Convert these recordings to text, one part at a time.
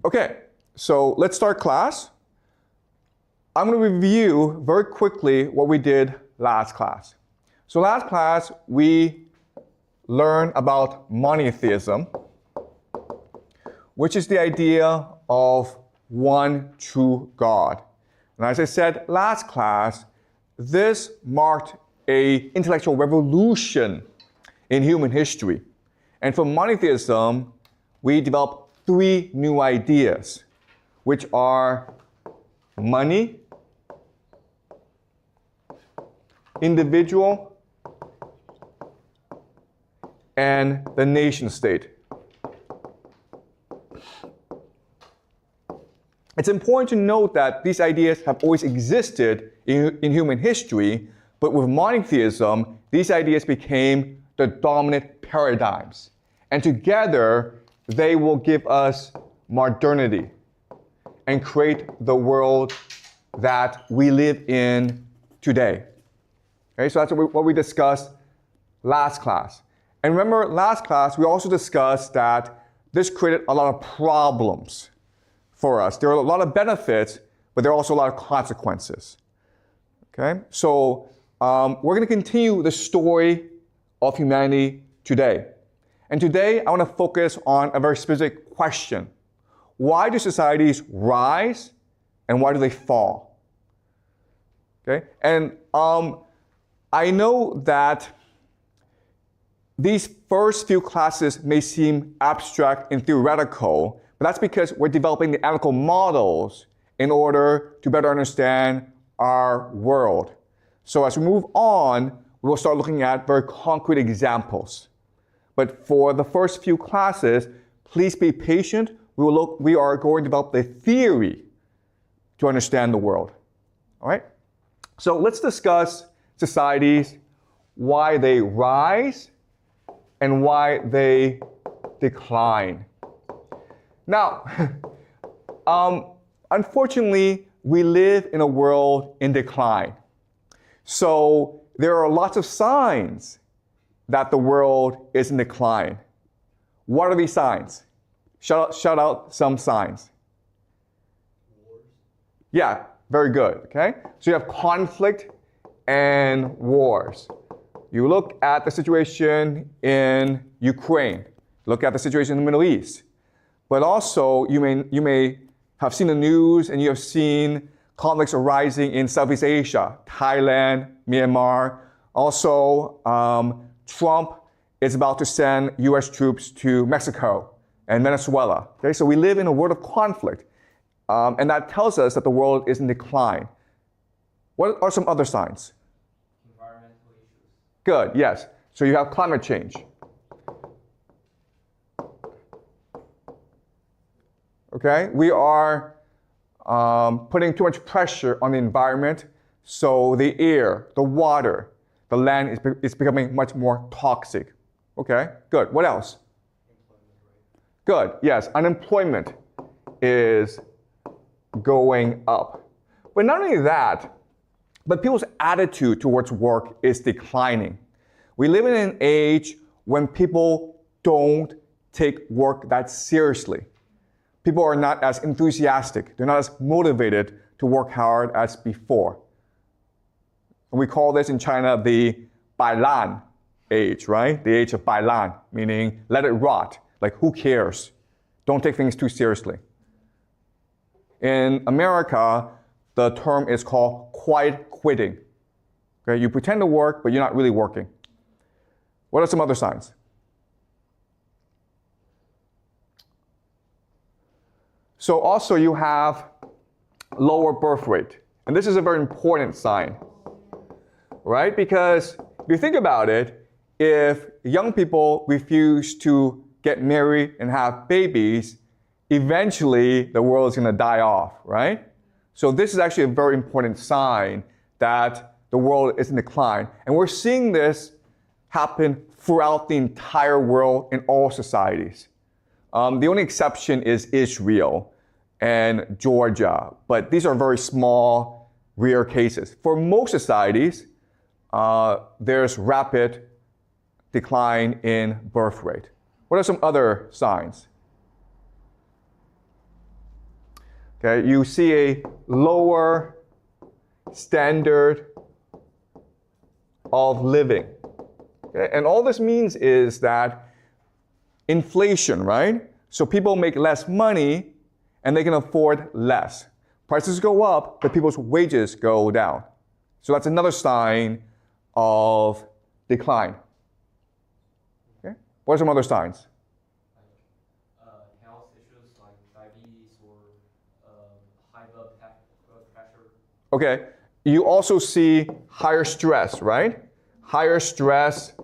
Okay, so let's start class. I'm going to review very quickly what we did last class. So last class, we learned about monotheism, which is the idea of one true God. And as I said last class, this marked an intellectual revolution in human history. And from monotheism, we developed three new ideas, which are money, individual, and the nation state. It's important to note that these ideas have always existed in human history, but with monotheism, these ideas became the dominant paradigms. And together, they will give us modernity and create the world that we live in today. Okay, so that's what we discussed last class. And remember, last class, we also discussed that this created a lot of problems for us. There are a lot of benefits, but there are also a lot of consequences. Okay, so we're going to continue the story of humanity today. And today, I want to focus on a very specific question. Why do societies rise and why do they fall? Okay, and I know that these first few classes may seem abstract and theoretical, but that's because we're developing the analytical models in order to better understand our world. So as we move on, we will start looking at very concrete examples. But for the first few classes, please be patient. We are going to develop the theory to understand the world. All right? So let's discuss societies, why they rise, and why they decline. Now, unfortunately, we live in a world in decline. So there are lots of signs that the world is in decline. What are these signs? Shout out some signs. Wars. Yeah, very good, okay? So you have conflict and wars. You look at the situation in Ukraine, look at the situation in the Middle East. But also, you may have seen the news and you have seen conflicts arising in Southeast Asia, Thailand, Myanmar. Also, Trump is about to send US troops to Mexico and Venezuela. Okay, so we live in a world of conflict. And that tells us that the world is in decline. What are some other signs? Environmental issues. Good, yes. So you have climate change. Okay, we are putting too much pressure on the environment, so the air, the water, the land is becoming much more toxic. Okay, good. What else? Good, yes. Unemployment is going up. But not only that, but people's attitude towards work is declining. We live in an age when people don't take work that seriously. People are not as enthusiastic. They're not as motivated to work hard as before. And we call this in China the Bailan age, right? The age of Bailan, meaning let it rot. Like, who cares? Don't take things too seriously. In America, the term is called quiet quitting. Okay, you pretend to work, but you're not really working. What are some other signs? So also you have lower birth rate. And this is a very important sign, right? Because if you think about it, if young people refuse to get married and have babies, eventually the world is going to die off, right? So this is actually a very important sign that the world is in decline. And we're seeing this happen throughout the entire world in all societies. The only exception is Israel and Georgia, but these are very small, rare cases. For most societies, there's rapid decline in birth rate. What are some other signs? Okay, you see a lower standard of living. Okay? And all this means is that inflation, right? So people make less money and they can afford less. Prices go up, but people's wages go down. So that's another sign of decline. Okay? What are some other signs? Health issues like diabetes or high blood pressure. Okay, you also see higher stress, right? Higher stress,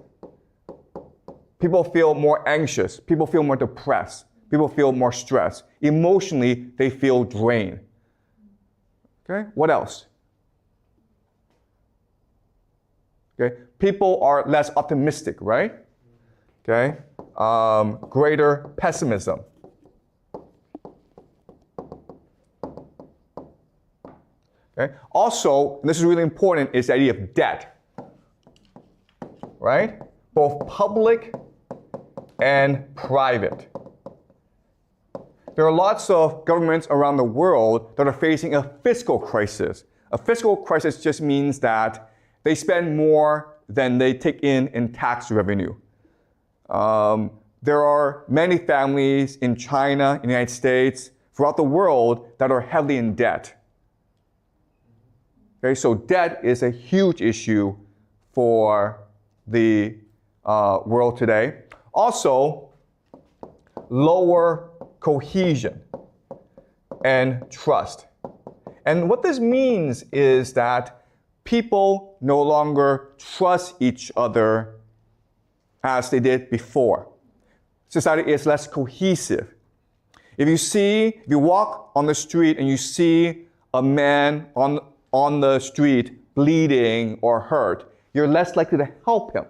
people feel more anxious, people feel more depressed, people feel more stressed. Emotionally, they feel drained. Okay, what else? Okay, people are less optimistic, right? Okay, greater pessimism. Okay, also, and this is really important, is the idea of debt, right? Both public and private. There are lots of governments around the world that are facing a fiscal crisis. A fiscal crisis just means that they spend more than they take in tax revenue. There are many families in China, in the United States, throughout the world that are heavily in debt. Okay, so debt is a huge issue for the world today. Also, lower cohesion and trust. And what this means is that people no longer trust each other as they did before. Society is less cohesive. If you walk on the street and you see a man on the street bleeding or hurt, you're less likely to help him.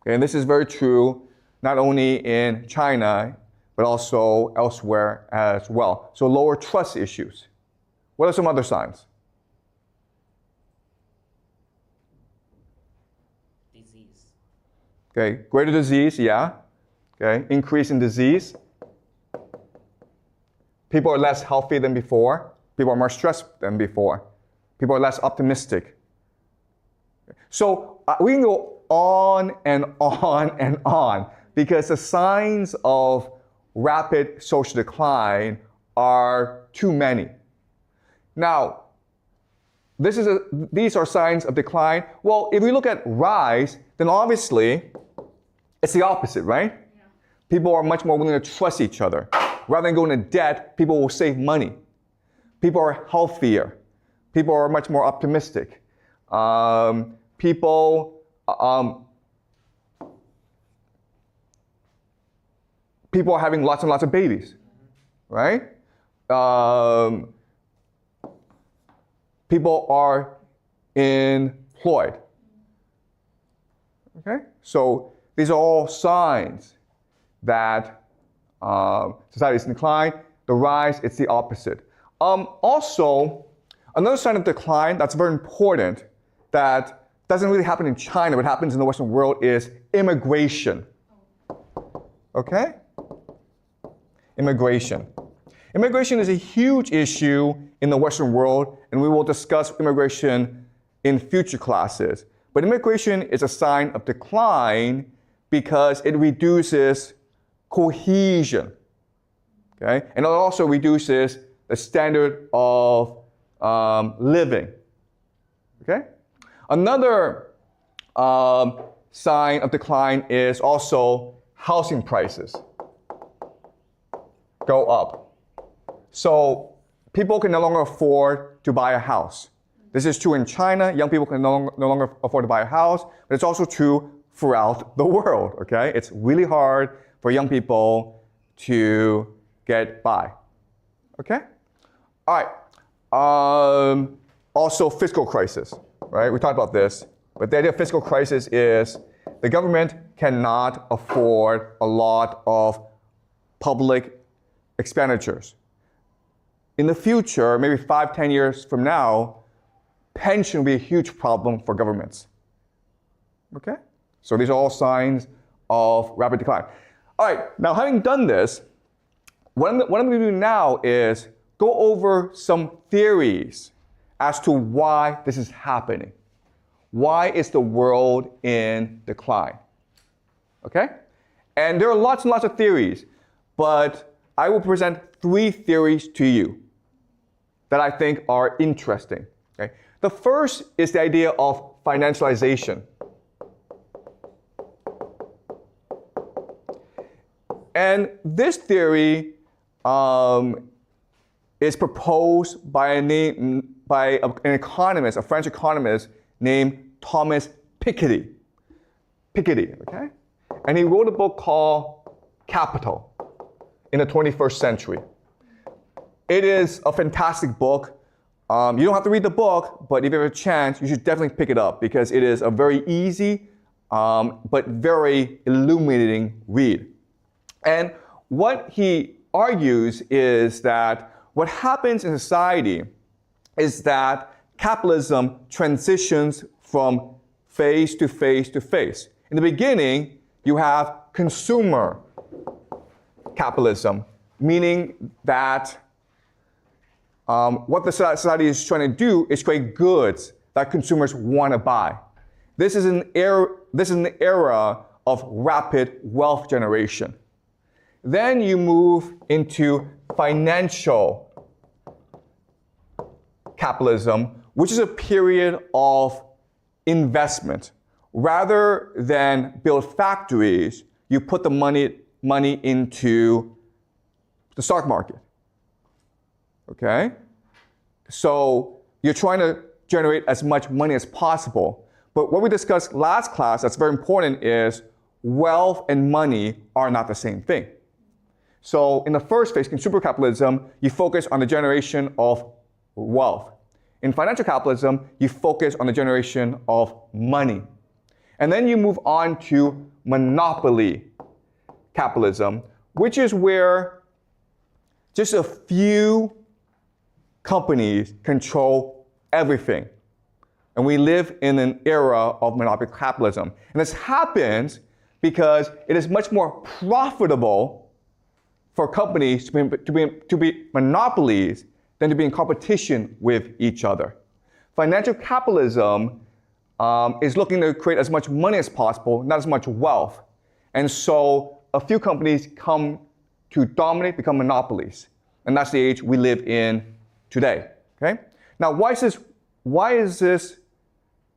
Okay, and this is very true not only in China, but also elsewhere as well. So lower trust issues. What are some other signs? Disease. Okay, greater disease, yeah. Okay, increase in disease. People are less healthy than before. People are more stressed than before. People are less optimistic. So we can go on and on and on because the signs of rapid social decline are too many. Now, these are signs of decline. Well, if we look at rise, then obviously it's the opposite, right? Yeah. People are much more willing to trust each other. Rather than going into debt, people will save money. People are healthier. People are much more optimistic. People are having lots and lots of babies, right? People are employed. Okay? So these are all signs that society is in decline. The rise, it's the opposite. Also, another sign of decline that's very important that doesn't really happen in China, but happens in the Western world is immigration. Okay? Immigration. Immigration is a huge issue in the Western world, and we will discuss immigration in future classes. But immigration is a sign of decline because it reduces cohesion. Okay? And it also reduces the standard of living. Okay? Another sign of decline is also housing prices go up. So people can no longer afford to buy a house. This is true in China. Young people can no longer afford to buy a house, but it's also true throughout the world. Okay? It's really hard for young people to get by. Okay? All right. Also, fiscal crisis, right? We talked about this, but the idea of fiscal crisis is the government cannot afford a lot of public expenditures. In the future, maybe 5-10 years from now, pension will be a huge problem for governments. Okay? So these are all signs of rapid decline. All right, now having done this, what I'm going to do now is go over some theories as to why this is happening. Why is the world in decline? Okay? And there are lots and lots of theories, but I will present 3 theories to you that I think are interesting. Okay? The first is the idea of financialization. And this theory is proposed by an economist, a French economist named Thomas Piketty. Piketty, okay? And he wrote a book called Capital in the 21st century. It is a fantastic book. You don't have to read the book, but if you have a chance, you should definitely pick it up because it is a very easy but very illuminating read. And what he argues is that what happens in society is that capitalism transitions from phase to phase to phase. In the beginning, you have consumer capitalism, meaning that what the society is trying to do is create goods that consumers want to buy. This is an era of rapid wealth generation. Then you move into financial capitalism, which is a period of investment. Rather than build factories, you put the money into the stock market. Okay? So you're trying to generate as much money as possible. But what we discussed last class that's very important is wealth and money are not the same thing. So in the first phase, consumer capitalism, you focus on the generation of wealth. In financial capitalism, you focus on the generation of money. And then you move on to monopoly capitalism, which is where just a few companies control everything. And we live in an era of monopoly capitalism. And this happens because it is much more profitable for companies to be monopolies than to be in competition with each other. Financial capitalism is looking to create as much money as possible, not as much wealth. And so a few companies come to dominate, become monopolies. And that's the age we live in today. Okay? Now, why is this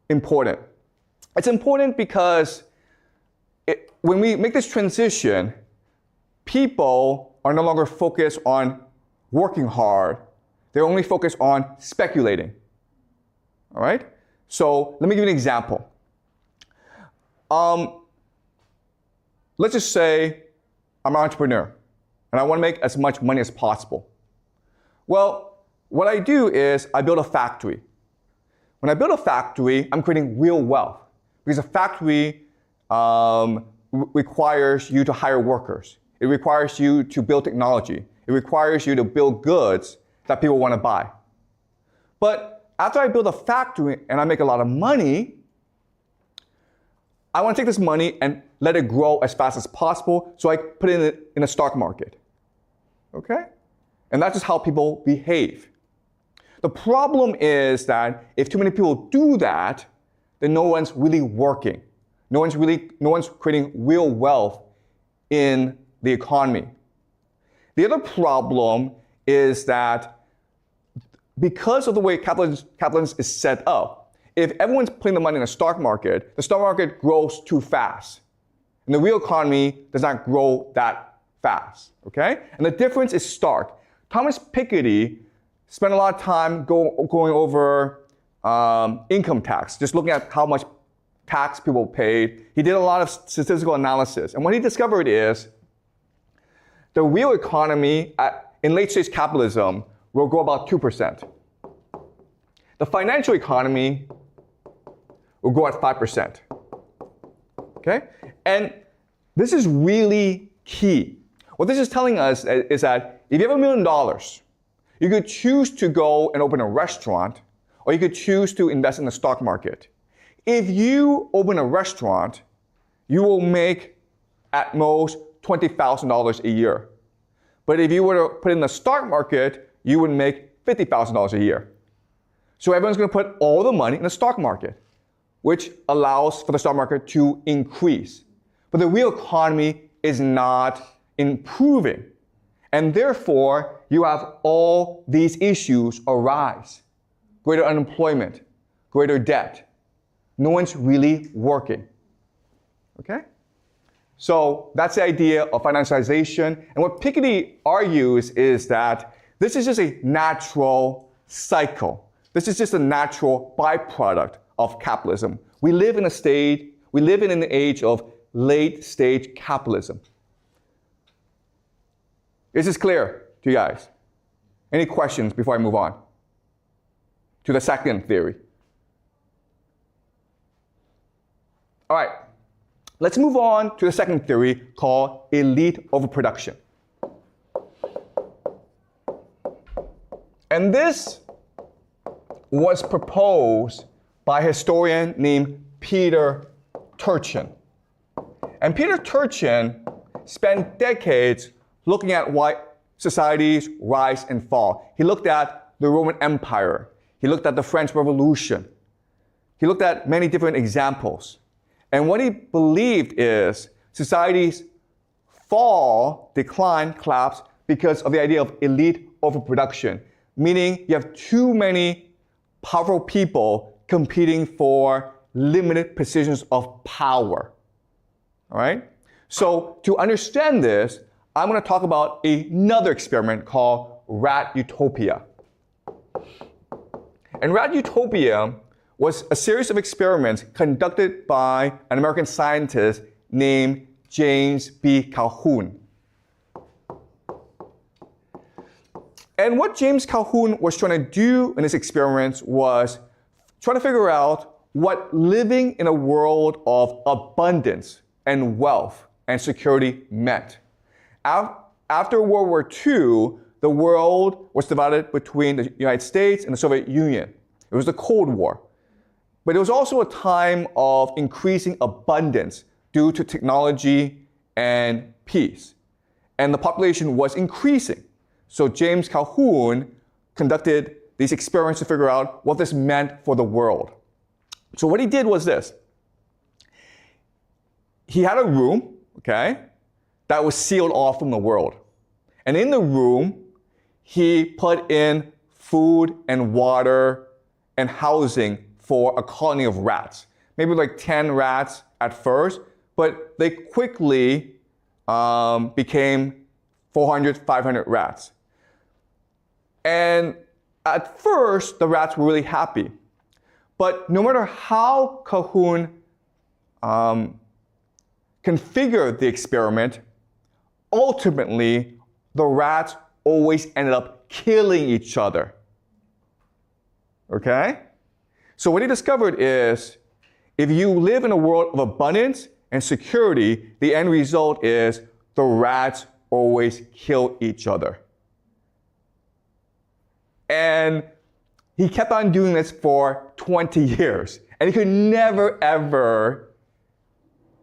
important? It's important because when we make this transition, people are no longer focused on working hard. They're only focused on speculating. All right? So let me give you an example. Let's just say I'm an entrepreneur and I want to make as much money as possible. Well, what I do is I build a factory. When I build a factory, I'm creating real wealth because a factory requires you to hire workers. It requires you to build technology. It requires you to build goods that people want to buy. But after I build a factory and I make a lot of money, I want to take this money and let it grow as fast as possible, so I put it in a stock market. Okay? And that's just how people behave. The problem is that if too many people do that, then no one's really working. No one's creating real wealth in the economy. The other problem is that because of the way capitalism is set up, if everyone's putting the money in the stock market grows too fast. And the real economy does not grow that fast, okay? And the difference is stark. Thomas Piketty spent a lot of time going over income tax, just looking at how much tax people paid. He did a lot of statistical analysis. And what he discovered is the real economy in late-stage capitalism will grow about 2%. The financial economy will grow at 5%. Okay? And this is really key. What this is telling us is that if you have $1 million, you could choose to go and open a restaurant, or you could choose to invest in the stock market. If you open a restaurant, you will make at most $20,000 a year. But if you were to put in the stock market, you would make $50,000 a year. So everyone's going to put all the money in the stock market, which allows for the stock market to increase. But the real economy is not improving. And therefore, you have all these issues arise. Greater unemployment, greater debt. No one's really working. Okay? So that's the idea of financialization. And what Piketty argues is that this is just a natural cycle. This is just a natural byproduct of capitalism. We live in an age of late stage capitalism. Is this clear to you guys? Any questions before I move on to the second theory? All right, let's move on to the second theory called elite overproduction. And this was proposed by a historian named Peter Turchin. And Peter Turchin spent decades looking at why societies rise and fall. He looked at the Roman Empire. He looked at the French Revolution. He looked at many different examples. And what he believed is societies fall, decline, collapse because of the idea of elite overproduction, meaning you have too many powerful people competing for limited positions of power. All right? So to understand this, I'm going to talk about another experiment called rat utopia. And rat utopia was a series of experiments conducted by an American scientist named James B. Calhoun. And what James Calhoun was trying to do in his experiments was trying to figure out what living in a world of abundance and wealth and security meant. After World War II, the world was divided between the United States and the Soviet Union. It was the Cold War. But it was also a time of increasing abundance due to technology and peace. And the population was increasing. So James Calhoun conducted these experiments to figure out what this meant for the world. So what he did was this. He had a room, okay, that was sealed off from the world. And in the room, he put in food and water and housing for a colony of rats. Maybe like 10 rats at first, but they quickly became 400, 500 rats. And at first, the rats were really happy. But no matter how Calhoun configured the experiment, ultimately, the rats always ended up killing each other. Okay? So what he discovered is, if you live in a world of abundance and security, the end result is the rats always kill each other. And he kept on doing this for 20 years. And he could never, ever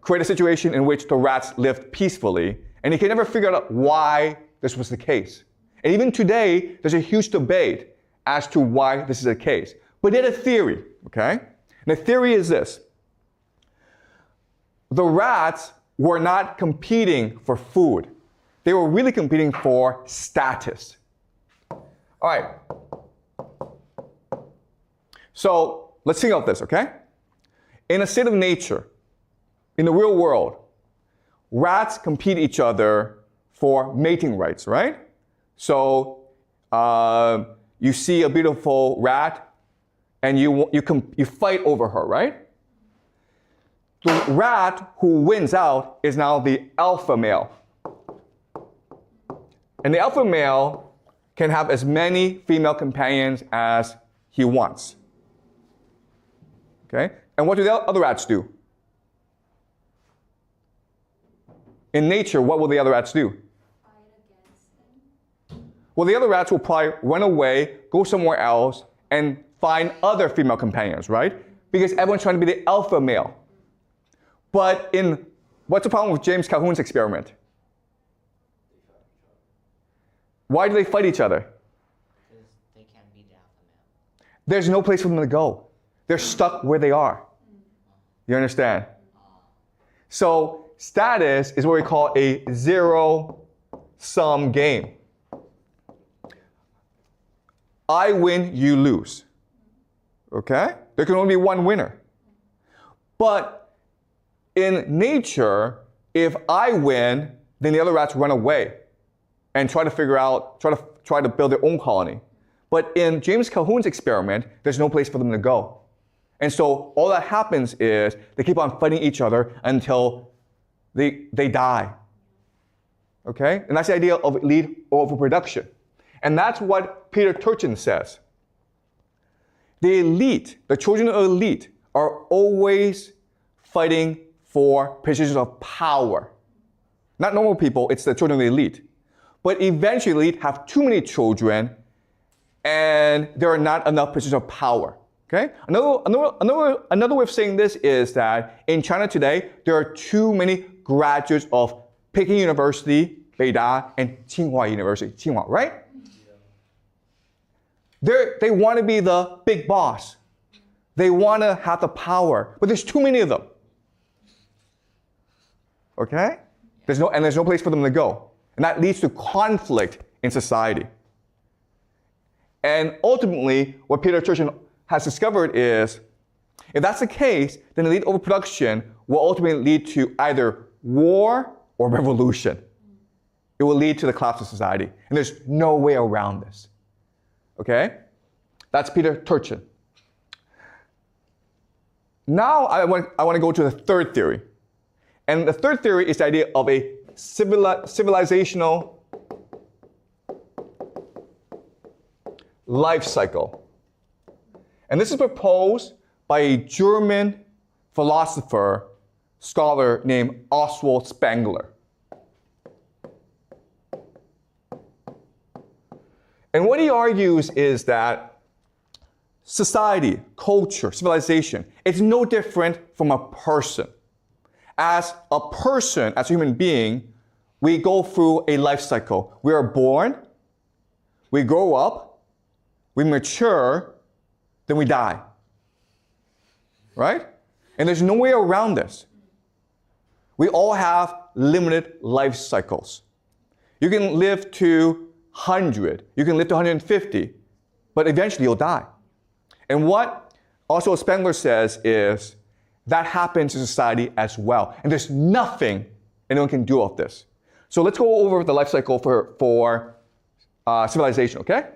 create a situation in which the rats lived peacefully. And he could never figure out why this was the case. And even today, there's a huge debate as to why this is the case. But he had a theory, okay? And the theory is this. The rats were not competing for food. They were really competing for status. All right. So let's think of this, okay? In a state of nature, in the real world, rats compete each other for mating rights, right? So you see a beautiful rat, and you fight over her, right? The rat who wins out is now the alpha male. And the alpha male can have as many female companions as he wants. Okay? And what do the other rats do? In nature, what will the other rats do? Fight against them. Well, the other rats will probably run away, go somewhere else, and find other female companions, right? Because everyone's trying to be the alpha male. But what's the problem with James Calhoun's experiment? Why do they fight each other? there's no place for them to go. They're stuck where they are. You understand? So status is what we call a zero-sum game. I win, you lose. Okay? There can only be one winner. But in nature, if I win, then the other rats run away and try to build their own colony. But in James Calhoun's experiment, there's no place for them to go. And so all that happens is they keep on fighting each other until they die. Okay? And that's the idea of elite overproduction. And that's what Peter Turchin says. The elite, the children of the elite, are always fighting for positions of power. Not normal people, it's the children of the elite. But eventually, the elite have too many children, and there are not enough positions of power. Okay? Another way of saying this is that in China today, there are too many graduates of Peking University, Beida, and Tsinghua University, Tsinghua, right? They want to be the big boss. They want to have the power, but there's too many of them. Okay? There's no place for them to go. And that leads to conflict in society. And ultimately, what Peter Turchin has discovered is, if that's the case, then elite overproduction will ultimately lead to either war or revolution. It will lead to the collapse of society. And there's no way around this. Okay? That's Peter Turchin. Now I want to go to the third theory. And the third theory is the idea of a civilizational life cycle. And this is proposed by a German philosopher, scholar named Oswald Spengler. And what he argues is that society, culture, civilization, it's no different from a person. As a person, as a human being, we go through a life cycle. We are born, we grow up, we mature, then we die. Right? And there's no way around this. We all have limited life cycles. You can live to 100, you can live to 150, but eventually you'll die. And what also Spengler says is that happens in society as well. And there's nothing anyone can do about this. So let's go over the life cycle for civilization, okay?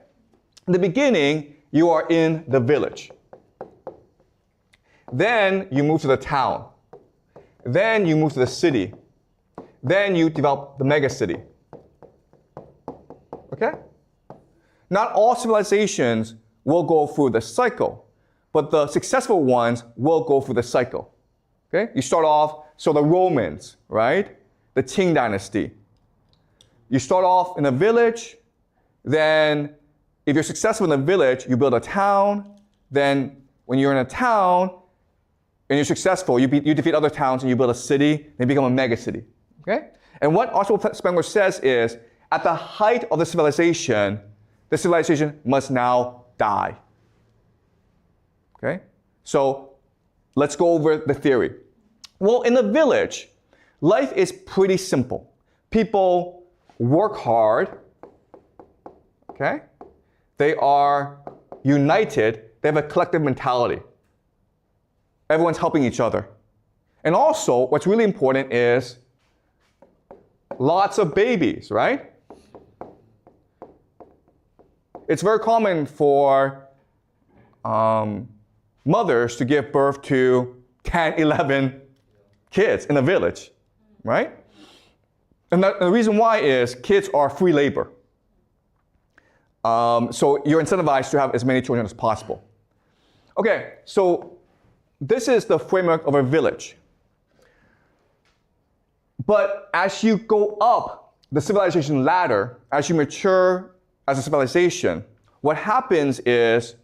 In the beginning, you are in the village. Then you move to the town. Then you move to the city. Then you develop the megacity. Okay? Not all civilizations will go through the cycle, but the successful ones will go through the cycle. Okay? You start off, so the Romans, right? The Qing dynasty. You start off in a village, then if you're successful in the village, you build a town, then when you're in a town and you're successful, you defeat other towns and you build a city, and you become a megacity. Okay? And what Oswald Spengler says is, at the height of the civilization must now die. Okay? So let's go over the theory. Well, in the village, life is pretty simple. People work hard. Okay? They are united. They have a collective mentality. Everyone's helping each other. And also, what's really important is lots of babies, right? It's very common for mothers to give birth to 10, 11 kids in a village, right? And the reason why is kids are free labor. So you're incentivized to have as many children as possible. Okay, so this is the framework of a village. But as you go up the civilization ladder, as you mature as a civilization, what happens is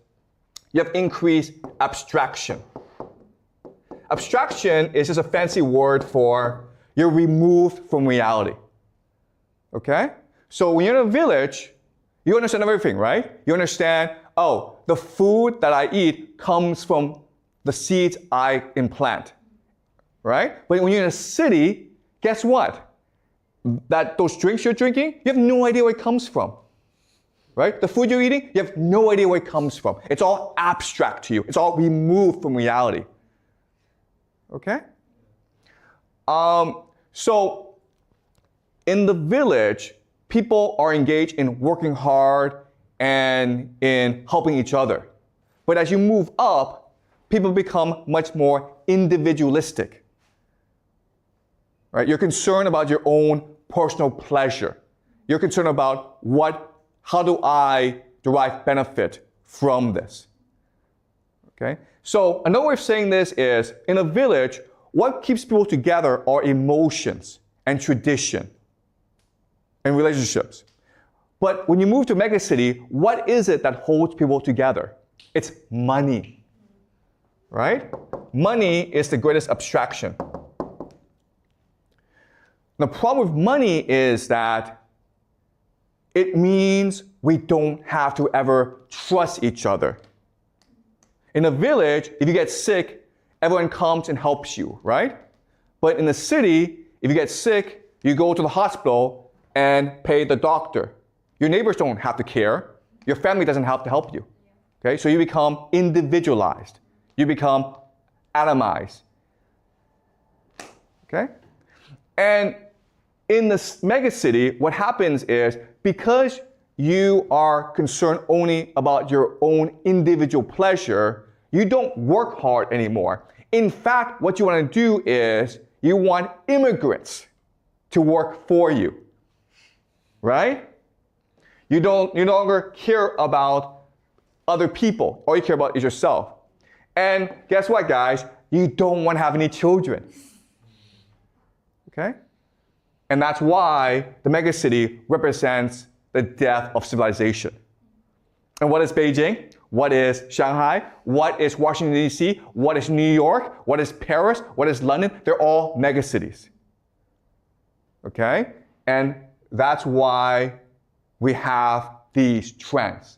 you have increased abstraction. Abstraction is just a fancy word for you're removed from reality. Okay? So when you're in a village, You understand everything, right? You understand, oh, the food that I eat comes from the seeds I implant, right? But when you're in a city, guess what? Those drinks you're drinking, you have no idea where it comes from, right? The food you're eating, you have no idea where it comes from. It's all abstract to you. It's all removed from reality, okay? So in the village, people are engaged in working hard and in helping each other. But as you move up, people become much more individualistic. Right? You're concerned about your own personal pleasure. You're concerned about how do I derive benefit from this? Okay? So another way of saying this is, in a village, what keeps people together are emotions and tradition and relationships. But when you move to a megacity, what is it that holds people together? It's money, right? Money is the greatest abstraction. The problem with money is that it means we don't have to ever trust each other. In a village, if you get sick, everyone comes and helps you, right? But in the city, if you get sick, you go to the hospital and pay the doctor. Your neighbors don't have to care. Your family doesn't have to help you. Okay? So you become individualized. You become atomized. Okay? And in this megacity, what happens is, because you are concerned only about your own individual pleasure, you don't work hard anymore. In fact, what you want to do is you want immigrants to work for you. Right? You no longer care about other people. All you care about is yourself. And guess what, guys? You don't want to have any children. Okay? And that's why the megacity represents the death of civilization. And what is Beijing? What is Shanghai? What is Washington, D.C.? What is New York? What is Paris? What is London? They're all megacities. Okay? And that's why we have these trends.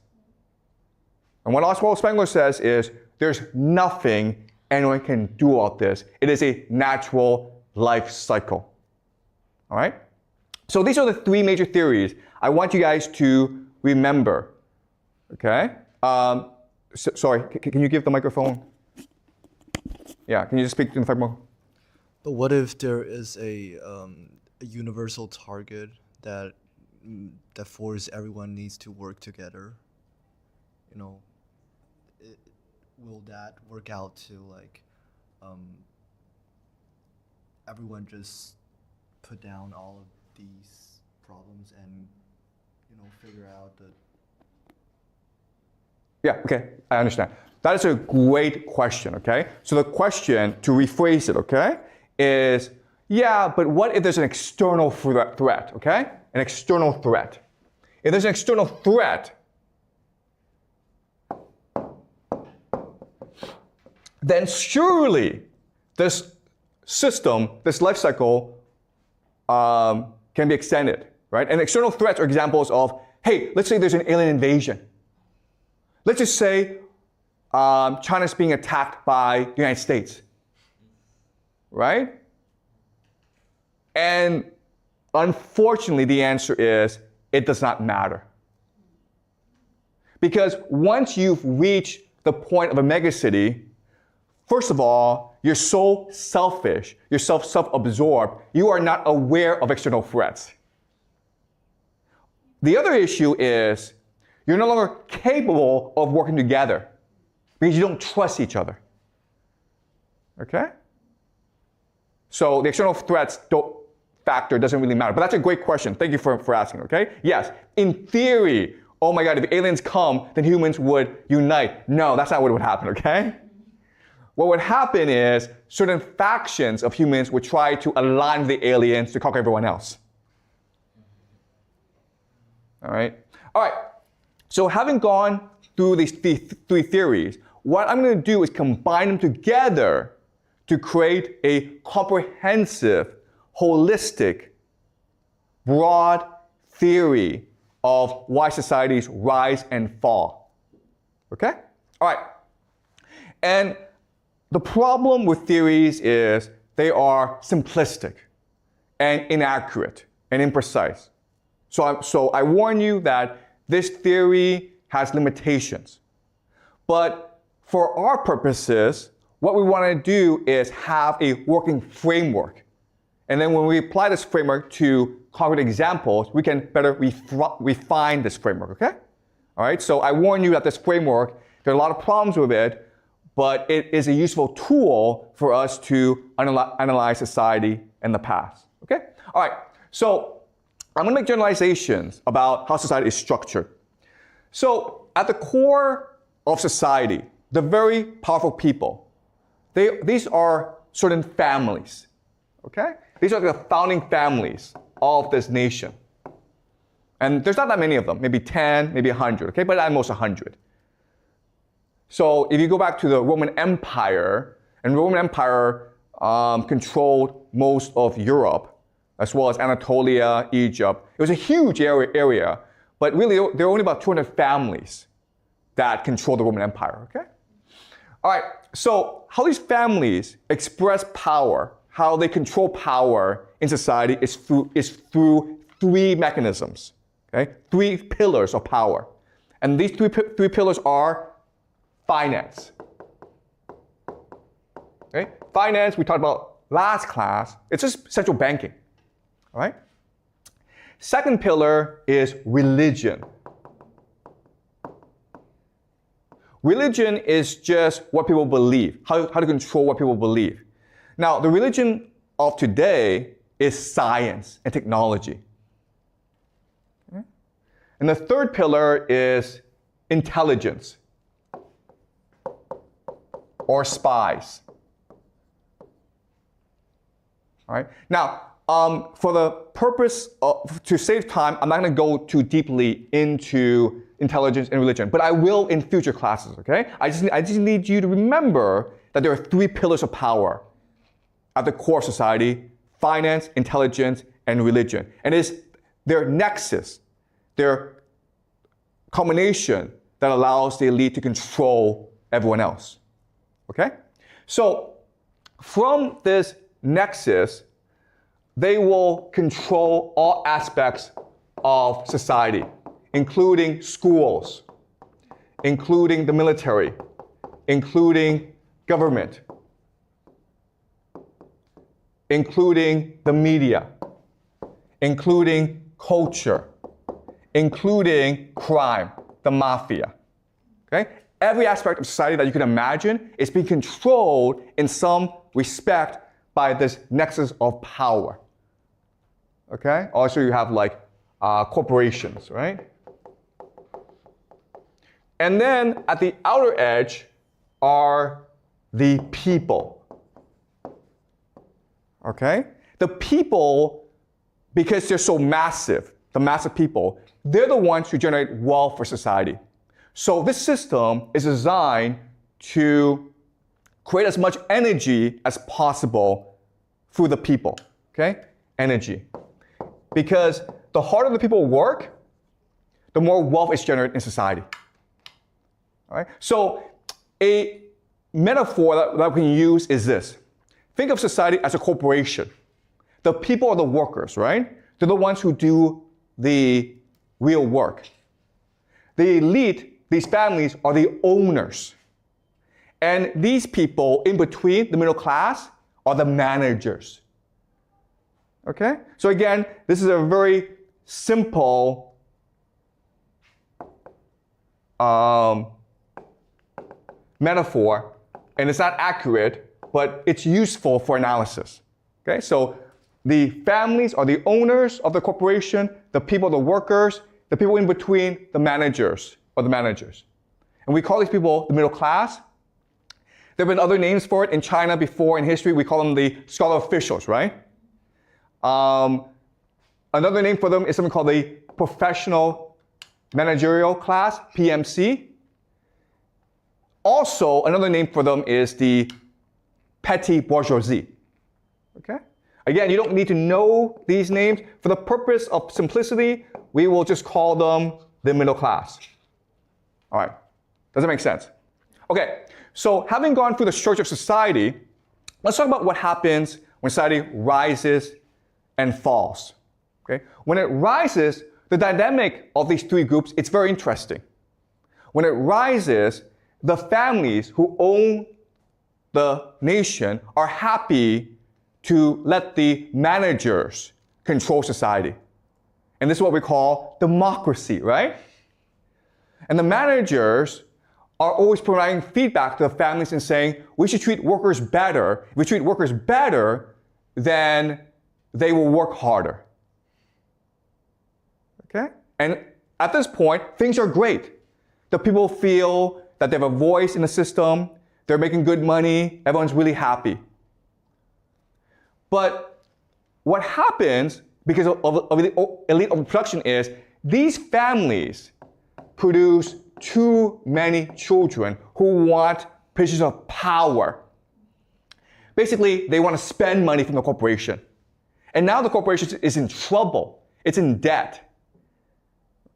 And what Oswald Spengler says is, there's nothing anyone can do about this. It is a natural life cycle. All right? So these are the three major theories I want you guys to remember. Okay? Sorry, can you give the microphone? Yeah, can you just speak to the microphone? But what if there is a universal target that forces everyone needs to work together? You know, will that work out to everyone just put down all of these problems and figure out the... Yeah, okay, I understand. That is a great question, okay? So the question, to rephrase it, okay, is, yeah, but what if there's an external threat, okay? An external threat. If there's an external threat, then surely this system, this life cycle, can be extended, right? And external threats are examples of, hey, let's say there's an alien invasion. Let's just say China's being attacked by the United States, right? And unfortunately, the answer is, it does not matter. Because once you've reached the point of a megacity, first of all, you're so selfish, you're self-absorbed, you are not aware of external threats. The other issue is, you're no longer capable of working together because you don't trust each other. Okay? So the external threats factor doesn't really matter. But that's a great question. Thank you for asking, okay? Yes, in theory, oh my God, if aliens come, then humans would unite. No, that's not what would happen, okay? What would happen is certain factions of humans would try to align with the aliens to conquer everyone else. All right? All right. So having gone through these three theories, what I'm going to do is combine them together to create a comprehensive, holistic, broad theory of why societies rise and fall. Okay? All right. And the problem with theories is they are simplistic and inaccurate and imprecise. So I warn you that this theory has limitations. But for our purposes, what we want to do is have a working framework. And then when we apply this framework to concrete examples, we can better refine this framework, okay? All right, so I warn you that this framework, there are a lot of problems with it, but it is a useful tool for us to analyze society in the past, okay? All right, so I'm going to make generalizations about how society is structured. So at the core of society, the very powerful people, these are certain families, okay? These are the founding families of this nation. And there's not that many of them, maybe 10, maybe 100, okay? But at most 100. So if you go back to the Roman Empire, and the Roman Empire controlled most of Europe, as well as Anatolia, Egypt. It was a huge area, but really there were only about 200 families that controlled the Roman Empire, okay? All right, so how these families express power, how they control power in society is through three mechanisms, okay? Three pillars of power. And these three pillars are finance. Okay? Finance, we talked about last class, it's just central banking. All right? Second pillar is religion. Religion is just what people believe, how to control what people believe. Now, the religion of today is science and technology. Okay? And the third pillar is intelligence or spies. All right? Now, for the purpose to save time, I'm not going to go too deeply into intelligence and religion, but I will in future classes, okay? I just need you to remember that there are three pillars of power at the core of society: finance, intelligence, and religion. And it's their nexus, their combination that allows the elite to control everyone else, okay? So from this nexus, they will control all aspects of society, including schools, including the military, including government, including the media, including culture, including crime, the mafia. Okay? Every aspect of society that you can imagine is being controlled in some respect by this nexus of power. Okay? Also, you have like corporations, right? And then at the outer edge are the people. Okay? The people, because they're so massive, the massive people, they're the ones who generate wealth for society. So this system is designed to create as much energy as possible through the people. Okay? Energy. Because the harder the people work, the more wealth is generated in society. All right? So a metaphor that we can use is this. Think of society as a corporation. The people are the workers, right? They're the ones who do the real work. The elite, these families, are the owners. And these people in between, the middle class, are the managers. Okay? So again, this is a very simple metaphor, and it's not accurate, but it's useful for analysis. Okay? So the families are the owners of the corporation, the people are the workers, the people in between, the managers, are the managers. And we call these people the middle class. There have been other names for it in China before in history. We call them the scholar officials, right? Another name for them is something called the professional managerial class, PMC. Also, another name for them is the petty bourgeoisie. Okay? Again, you don't need to know these names. For the purpose of simplicity, we will just call them the middle class. All right, does that make sense? Okay, so having gone through the structure of society, let's talk about what happens when society rises and falls. Okay? When it rises, the dynamic of these three groups, it's very interesting. When it rises, the families who own the nation are happy to let the managers control society. And this is what we call democracy, right? And the managers are always providing feedback to the families and saying, we should treat workers better. If we treat workers better, then they will work harder. Okay? And at this point, things are great. The people feel that they have a voice in the system, they're making good money, everyone's really happy. But what happens because of the elite overproduction is these families produce too many children who want positions of power. Basically, they want to spend money from the corporation. And now the corporation is in trouble. It's in debt.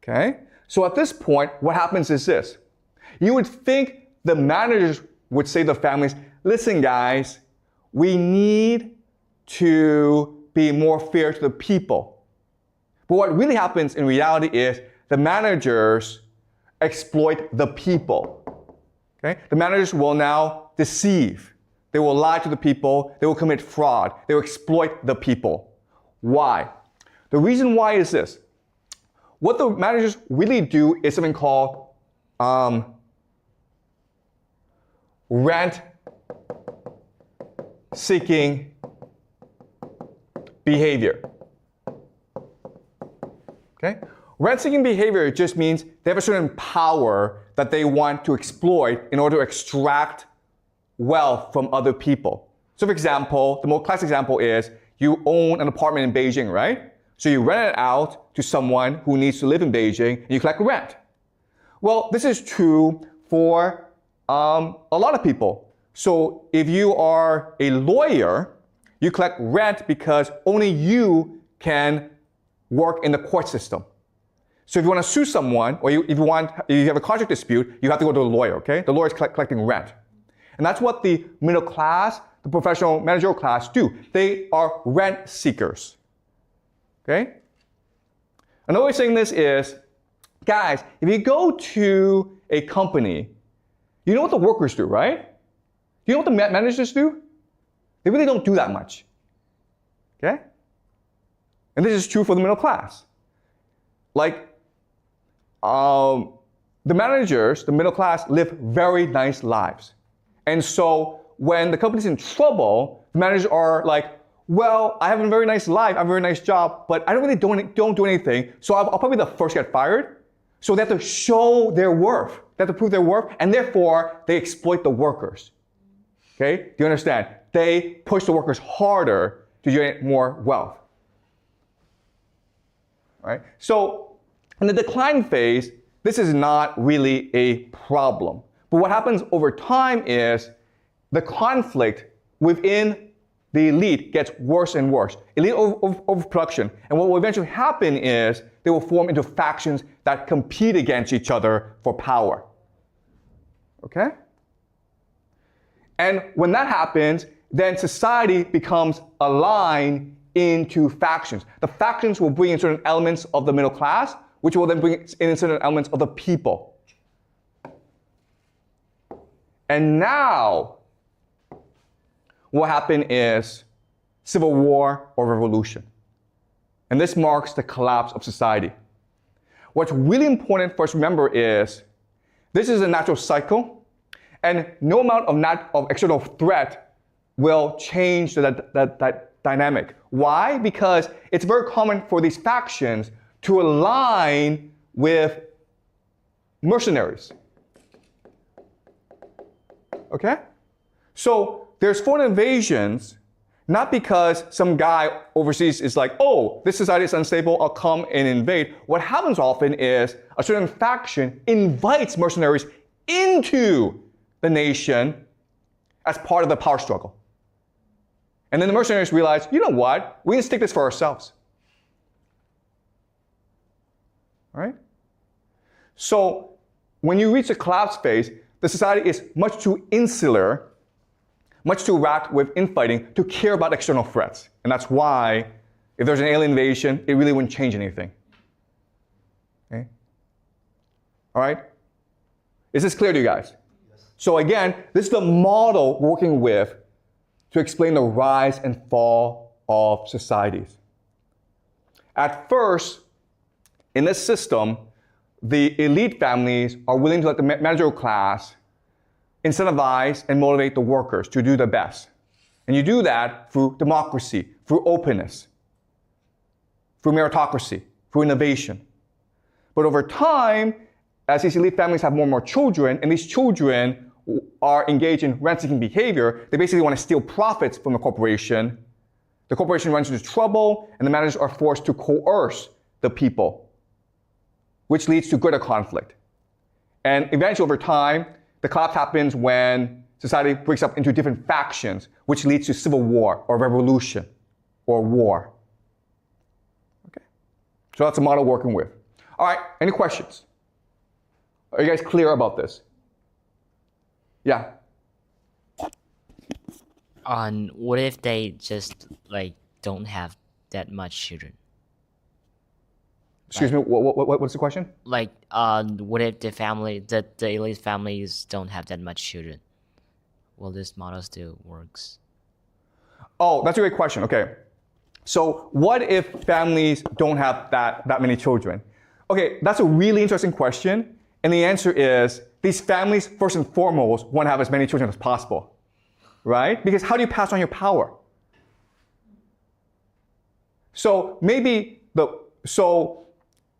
Okay? So at this point, what happens is this. You would think the managers would say to the families, listen guys, we need to be more fair to the people. But what really happens in reality is the managers exploit the people. Okay? The managers will now deceive. They will lie to the people. They will commit fraud. They will exploit the people. Why? The reason why is this. What the managers really do is something called rent-seeking behavior. Okay? Rent-seeking behavior just means they have a certain power that they want to exploit in order to extract wealth from other people. So for example, the most classic example is you own an apartment in Beijing, right? So you rent it out to someone who needs to live in Beijing and you collect rent. Well, this is true for a lot of people. So if you are a lawyer, you collect rent because only you can work in the court system. So if you want to sue someone, or if you have a contract dispute, you have to go to a lawyer, okay? The lawyer is collecting rent. And that's what the middle class, the professional managerial class do. They are rent seekers, okay? Another way of saying this is, guys, if you go to a company, you know what the workers do, right? You know what the managers do? They really don't do that much, okay? And this is true for the middle class. Like, the managers, the middle class, live very nice lives. And so when the company's in trouble, the managers are like, well, I have a very nice life, I have a very nice job, but I don't do anything, so I'll probably be the first to get fired. So they have to show their worth. They have to prove their worth, and therefore, they exploit the workers. Okay? Do you understand? They push the workers harder to generate more wealth. All right? So in the decline phase, this is not really a problem. But what happens over time is the conflict within the elite gets worse and worse. Elite overproduction. And what will eventually happen is they will form into factions that compete against each other for power. Okay? And when that happens, then society becomes aligned into factions. The factions will bring in certain elements of the middle class, which will then bring in certain elements of the people. And now, what happened is civil war or revolution. And this marks the collapse of society. What's really important for us to remember is this is a natural cycle, and no amount of external threat will change that dynamic. Why? Because it's very common for these factions to align with mercenaries. Okay? So there's foreign invasions, not because some guy overseas is like, oh, this society is unstable, I'll come and invade. What happens often is a certain faction invites mercenaries into the nation as part of the power struggle. And then the mercenaries realized, you know what? We can stick this for ourselves. All right? So when you reach the collapse phase, the society is much too insular, much too wrapped with infighting to care about external threats. And that's why, if there's an alien invasion, it really wouldn't change anything. Okay? All right? Is this clear to you guys? Yes. So again, this is the model we're working with to explain the rise and fall of societies. At first, in this system, the elite families are willing to let the managerial class incentivize and motivate the workers to do their best. And you do that through democracy, through openness, through meritocracy, through innovation. But over time, as these elite families have more and more children, and these children are engaged in rent-seeking behavior, they basically want to steal profits from the corporation runs into trouble, and the managers are forced to coerce the people, which leads to greater conflict. And eventually, over time, the collapse happens when society breaks up into different factions, which leads to civil war or revolution or war. Okay? So that's the model we're working with. All right, any questions? Are you guys clear about this? Yeah? What if they just don't have that much children? Excuse me, what's the question? What if the elite families don't have that much children? Will this model still works? Oh, that's a great question. Okay. So what if families don't have that many children? Okay, that's a really interesting question. And the answer is, these families, first and foremost, want to have as many children as possible. Right? Because how do you pass on your power? So maybe the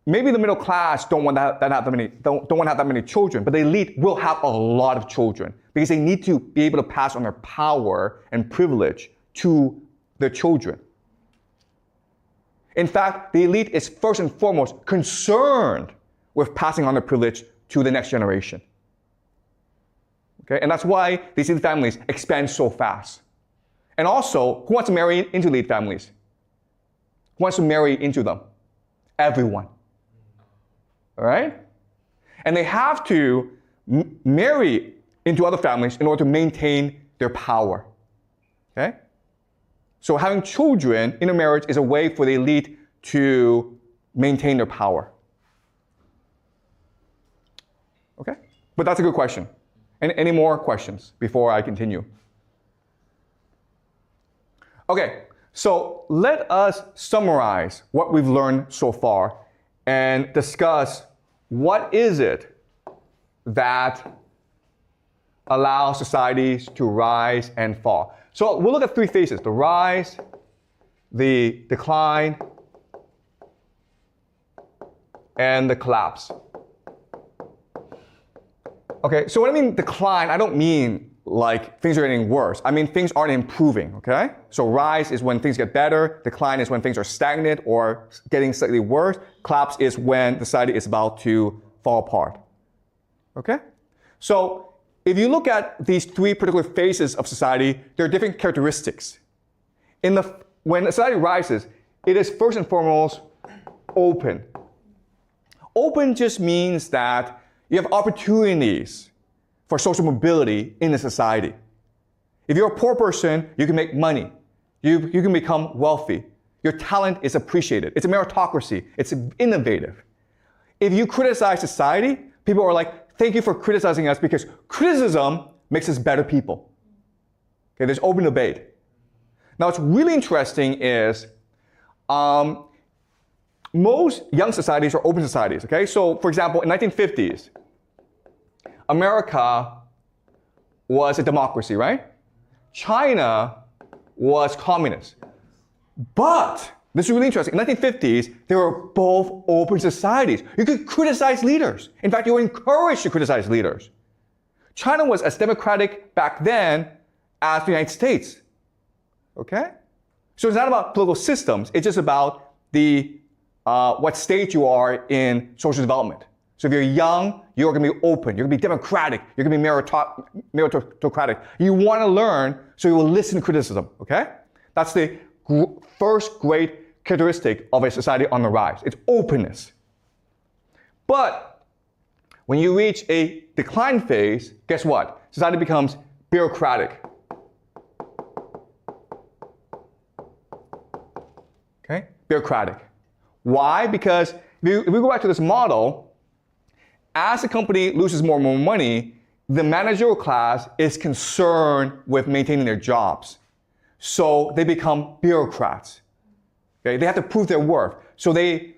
middle class don't want to have that many children, but the elite will have a lot of children because they need to be able to pass on their power and privilege to their children. In fact, the elite is first and foremost concerned with passing on their privilege to the next generation. Okay? And that's why these elite families expand so fast. And also, who wants to marry into elite families? Who wants to marry into them? Everyone. All right? And they have to marry into other families in order to maintain their power. Okay? So having children in a marriage is a way for the elite to maintain their power. Okay? But that's a good question. Any more questions before I continue? Okay, so let us summarize what we've learned so far and discuss what is it that allows societies to rise and fall. So we'll look at three phases: the rise, the decline, and the collapse. Okay, so when I mean decline, I don't mean like things are getting worse. I mean things aren't improving, okay? So rise is when things get better, decline is when things are stagnant or getting slightly worse, collapse is when the society is about to fall apart. Okay? So if you look at these three particular phases of society, there are different characteristics. When a society rises, it is first and foremost open. Open just means that you have opportunities for social mobility in the society. If you're a poor person, you can make money. You can become wealthy. Your talent is appreciated. It's a meritocracy. It's innovative. If you criticize society, people are like, thank you for criticizing us because criticism makes us better people. Okay, there's open debate. Now, what's really interesting is most young societies are open societies, okay? So, for example, in 1950s, America was a democracy, right? China was communist. But, this is really interesting, in the 1950s, they were both open societies. You could criticize leaders. In fact, you were encouraged to criticize leaders. China was as democratic back then as the United States, okay? So it's not about political systems, it's just about what stage you are in social development. So if you're young, you're going to be open, you're going to be democratic, you're going to be meritocratic. You want to learn, so you will listen to criticism, okay? That's the first great characteristic of a society on the rise. It's openness. But when you reach a decline phase, guess what? Society becomes bureaucratic. Okay? Bureaucratic. Why? Because if we go back to this model, as the company loses more and more money, the managerial class is concerned with maintaining their jobs. So they become bureaucrats. Okay? They have to prove their worth. So they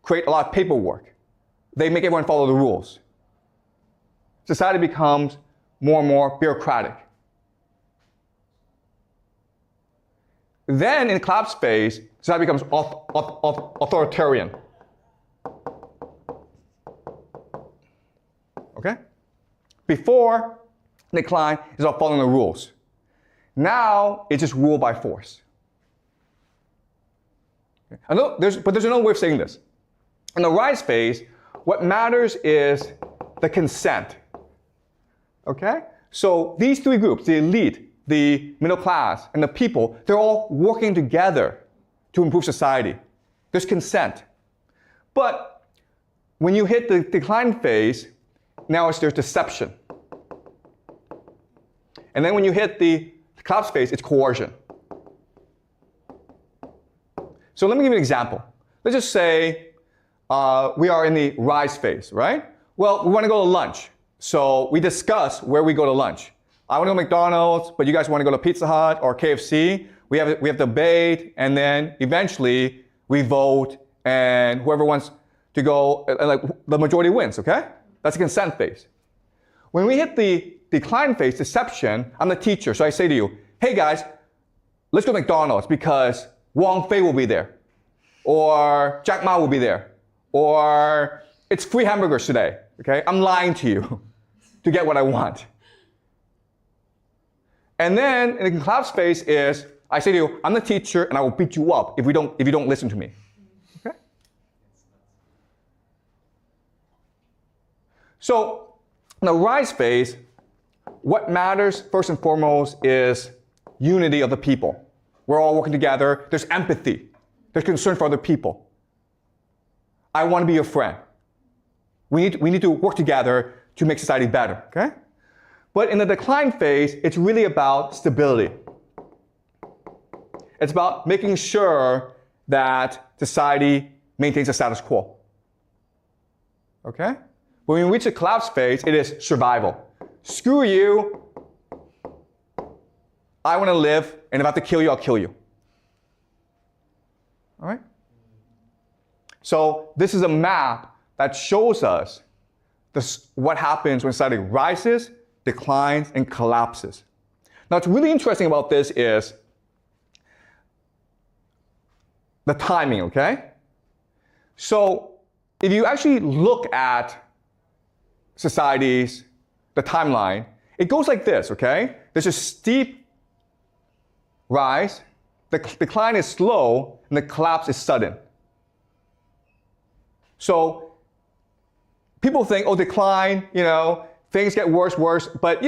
create a lot of paperwork. They make everyone follow the rules. Society becomes more and more bureaucratic. Then in the collapse phase, society becomes authoritarian. Okay? Before decline is all following the rules. Now it's just rule by force. Okay? But there's another way of saying this. In the rise phase, what matters is the consent. Okay? So these three groups, the elite, the middle class, and the people, they're all working together to improve society. There's consent. But when you hit the decline phase, now there's deception. And then when you hit the collapse phase, it's coercion. So let me give you an example. Let's just say we are in the rise phase, right? Well, we want to go to lunch. So we discuss where we go to lunch. I want to go to McDonald's, but you guys want to go to Pizza Hut or KFC. We have debate, and then eventually we vote, and whoever wants to go, like the majority wins, okay? That's the consent phase. When we hit the decline phase, deception, I'm the teacher, so I say to you, hey guys, let's go to McDonald's because Wang Fei will be there, or Jack Ma will be there, or it's free hamburgers today, okay? I'm lying to you to get what I want. And then in the collapse phase is, I say to you, I'm the teacher and I will beat you up if you don't listen to me. Okay? So in the rise phase, what matters first and foremost is unity of the people. We're all working together. There's empathy. There's concern for other people. I want to be your friend. We need to work together to make society better, okay? But in the decline phase, it's really about stability. It's about making sure that society maintains a status quo. Okay? When we reach the collapse phase, it is survival. Screw you. I want to live, and if I have to kill you, I'll kill you. All right? So this is a map that shows us what happens when society rises, declines, and collapses. Now, what's really interesting about this is the timing, okay? So if you actually look at societies, the timeline, it goes like this, okay? There's a steep rise, the decline is slow, and the collapse is sudden. So people think, oh, decline, things get worse, but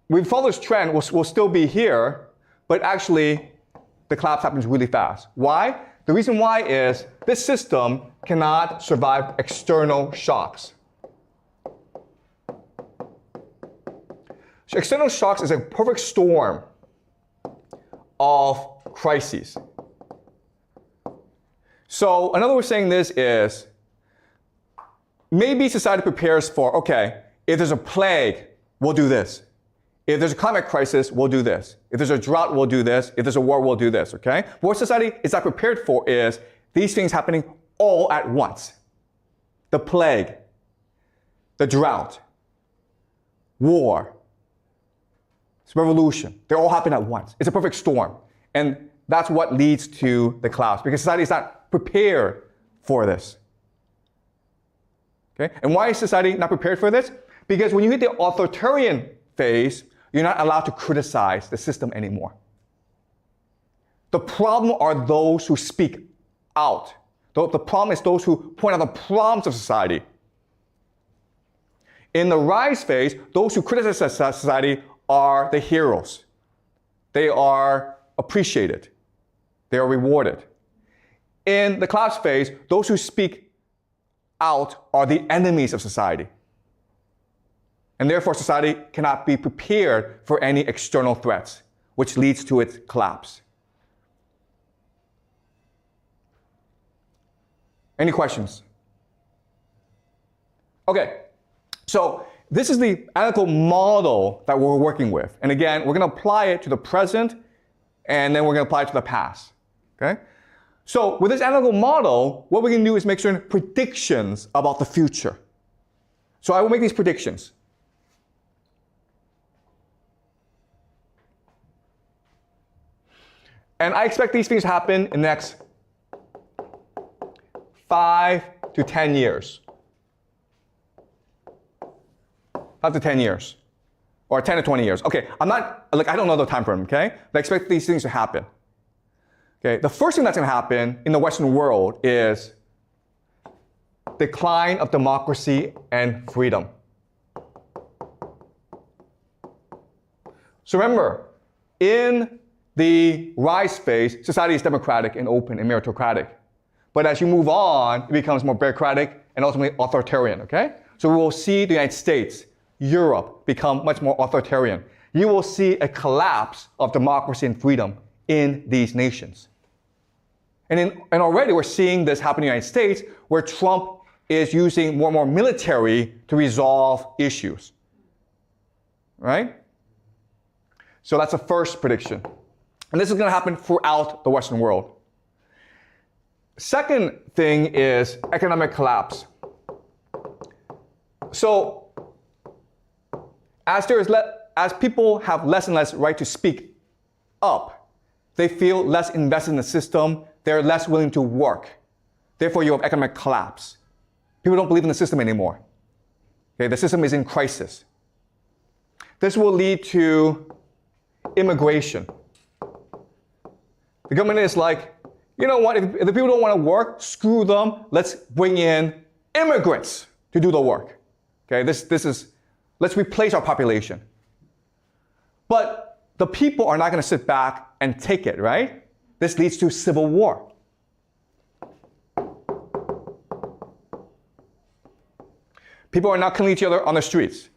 we follow this trend, we'll still be here, but actually the collapse happens really fast. Why? The reason why is this system cannot survive external shocks. So external shocks is a perfect storm of crises. So another way of saying this is, maybe society prepares for, okay, if there's a plague, we'll do this. If there's a climate crisis, we'll do this. If there's a drought, we'll do this. If there's a war, we'll do this, okay? But what society is not prepared for is these things happening all at once. The plague, the drought, war, revolution, they all happen at once. It's a perfect storm. And that's what leads to the collapse, because society is not prepared for this. Okay? And why is society not prepared for this? Because when you hit the authoritarian phase, you're not allowed to criticize the system anymore. The problem are those who speak out. The problem is those who point out the problems of society. In the rise phase, those who criticize society are the heroes. They are appreciated. They are rewarded. In the collapse phase, those who speak out are the enemies of society. And therefore, society cannot be prepared for any external threats, which leads to its collapse. Any questions? Okay, so this is the analytical model that we're working with. And again, we're going to apply it to the present, and then we're going to apply it to the past. Okay? So with this analytical model, what we can do is make certain predictions about the future. So I will make these predictions. And I expect these things to happen in the next 5 to 10 years. 5 to 10 years. Or 10 to 20 years. Okay, I don't know the time frame, okay? But I expect these things to happen. Okay, the first thing that's going to happen in the Western world is decline of democracy and freedom. So remember, in the rise phase, society is democratic and open and meritocratic. But as you move on, it becomes more bureaucratic and ultimately authoritarian, okay? So we will see the United States, Europe become much more authoritarian. You will see a collapse of democracy and freedom in these nations. And already we're seeing this happen in the United States, where Trump is using more and more military to resolve issues. Right? So that's the first prediction. And this is going to happen throughout the Western world. Second thing is economic collapse. So as people have less and less right to speak up, they feel less invested in the system, they're less willing to work. Therefore, you have economic collapse. People don't believe in the system anymore. Okay, the system is in crisis. This will lead to immigration. The government is like, you know what, if the people don't want to work, screw them, let's bring in immigrants to do the work. Okay, let's replace our population. But the people are not going to sit back and take it, right? This leads to civil war. People are not killing each other on the streets.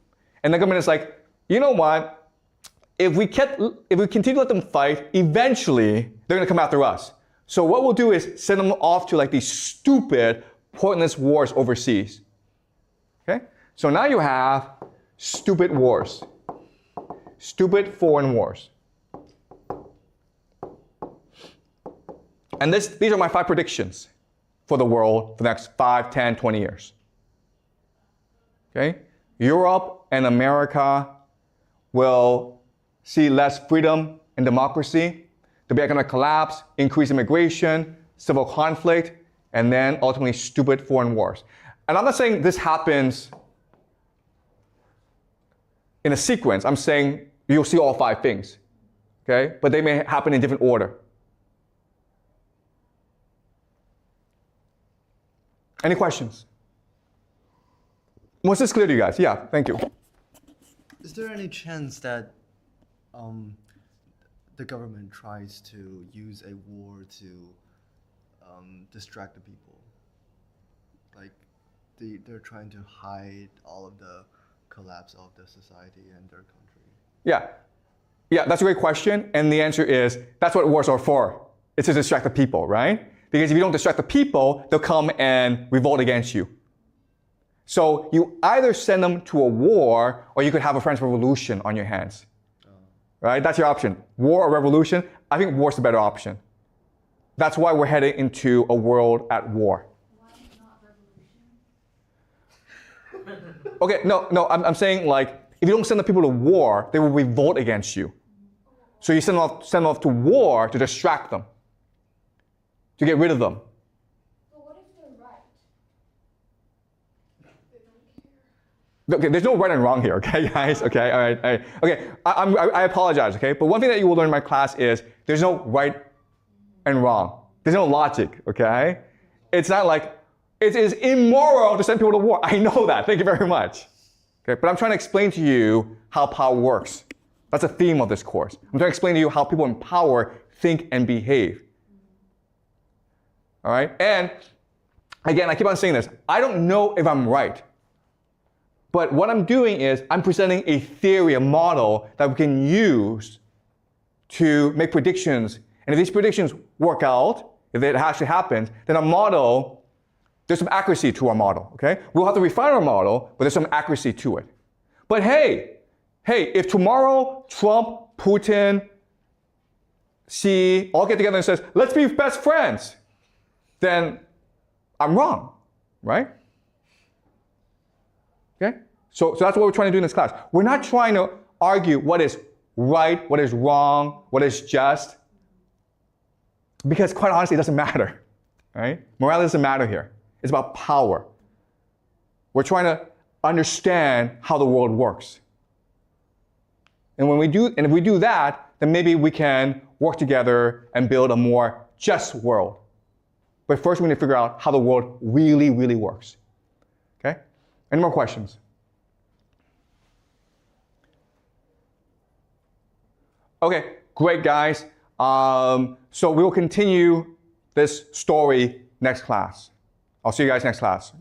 And the government is like, you know what? If we continue to let them fight, eventually they're going to come after us. So what we'll do is send them off to like these stupid, pointless wars overseas. Okay? So now you have stupid wars. Stupid foreign wars. And these are my 5 predictions for the world for the next 5, 10, 20 years. Okay? Europe and America will see less freedom and democracy. There'll be economic collapse, increased immigration, civil conflict, and then ultimately stupid foreign wars. And I'm not saying this happens in a sequence. I'm saying you'll see all 5 things. Okay? But they may happen in different order. Any questions? Was this clear to you guys? Yeah, thank you. Is there any chance that the government tries to use a war to distract the people? Like they're trying to hide all of the collapse of the society and their country? Yeah, that's a great question. And the answer is, that's what wars are for. It's to distract the people, right? Because if you don't distract the people, they'll come and revolt against you. So you either send them to a war, or you could have a French Revolution on your hands. Right? That's your option. War or revolution? I think war's the better option. That's why we're heading into a world at war. Why not revolution? Okay, no, I'm saying like, if you don't send the people to war, they will revolt against you. So you send them off to war to distract them, to get rid of them. But what if they're right? They don't care. Okay, there's no right and wrong here, okay, guys? Okay, all right. Okay, I apologize, okay? But one thing that you will learn in my class is there's no right and wrong. There's no logic, okay? It's not like it is immoral to send people to war. I know that. Thank you very much. Okay, but I'm trying to explain to you how power works. That's the theme of this course. I'm trying to explain to you how people in power think, and behave. All right? And again, I keep on saying this. I don't know if I'm right. But what I'm doing is I'm presenting a theory, a model that we can use to make predictions. And if these predictions work out, if it actually happens, then our model, there's some accuracy to our model, okay? We'll have to refine our model, but there's some accuracy to it. But hey, if tomorrow Trump, Putin, Xi all get together and says, let's be best friends, then I'm wrong, right? Okay? So that's what we're trying to do in this class. We're not trying to argue what is right, what is wrong, what is just, because quite honestly, it doesn't matter, right? Morality doesn't matter here. It's about power. We're trying to understand how the world works. And if we do that, then maybe we can work together and build a more just world. But first we need to figure out how the world really, really works. Okay? Any more questions? Okay, great guys. So we'll continue this story next class. I'll see you guys next class.